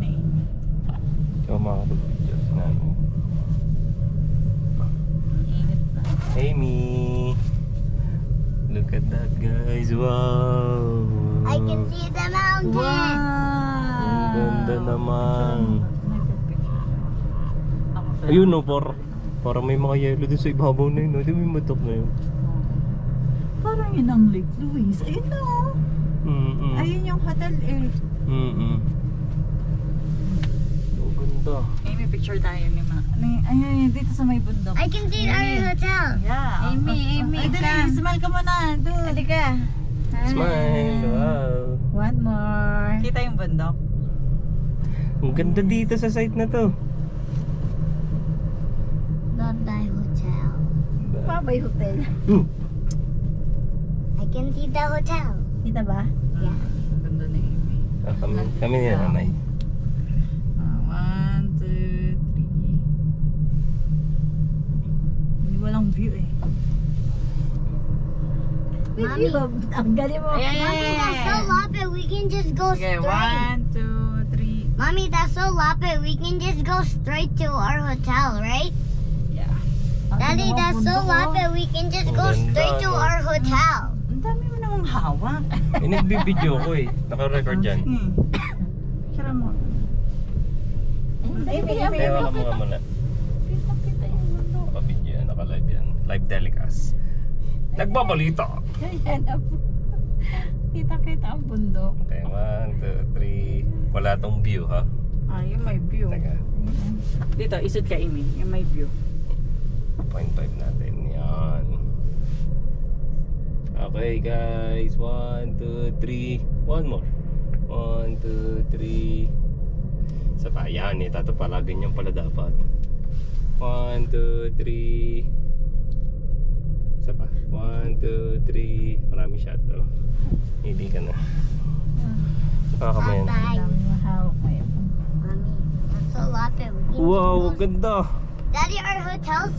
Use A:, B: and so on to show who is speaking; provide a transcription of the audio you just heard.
A: na Amy.
B: Ikaw makakapag-videos na ano.
A: Init na.
B: Amy! Look at that guys! Wow!
C: I can see the mountain.
A: Wow!
B: Ang ganda naman.
A: Ako,
B: Ayun no, parang may mga yellow dun sa ibabaw na yun. Di ba yung matok na yun?
A: Parang yun ang Lake Louise. Ayun na oh. Ayun yung hotel eh.
B: Ang ganda.
A: Amy, picture tayo ni Ma. Ayun, dito sa may bundok.
C: I can see our hotel.
A: Yeah.
D: Amy,
A: Ay, dali,
D: come.
A: smile ka muna. Doon.
D: Halika.
B: Smile! Wow!
D: One more.
A: Kita yung bundok.
B: Ang ganda dito sa site na to.
C: Bye-bye hotel.
D: Babay Hotel.
C: I can see the hotel.
D: Kita ba?
C: Yeah.
A: Ganda ni Amy.
B: Kami ni nanay.
A: 1, 2, 3. Hindi walang view eh.
C: Mommy.
D: Ang galing mo.
C: Mommy, that's so lapid. We can just go
A: Okay,
C: straight.
A: 1, 2, 3.
C: Mommy, that's so lapid. We can just go straight to our hotel, right?
A: Yeah.
C: Daddy, that's so lapid. We can just go
B: Ang ganda,
C: straight to
B: no?
C: our hotel.
A: Ang dami mo namang hawak.
B: Eh, nagbibideo ko eh. Naka-record dyan.
A: Picture mo.
D: Amy,
B: Kaya wala mo nga muna.
A: Kita yung bundok.
B: Naka-video yan, naka-live yan. Live telecast. Nagbabalita!
D: Ayan na po. Kita-kita ang bundok.
B: Okay, 1, 2, 3. Wala tong view ha.
A: Ah, yung may view.
B: Taga.
A: Dito, isod ka Amy. Yung may view.
B: 0.5 natin. Yan. Okay guys. 1, 2, 3. One more. 1, 2, 3. Sa pa. Yan eh. Tato pala. Ganyan pala dapat. 1, 2, 3. Isa pa. 1, 2, 3. Marami shot oh. Hindi ka na. Nakakamayan.
C: Bye-bye.
D: Ang dami mahawak ngayon.
C: Mommy, that's so lapid. We can
B: Wow, ganda.
C: Daddy, our hotel's so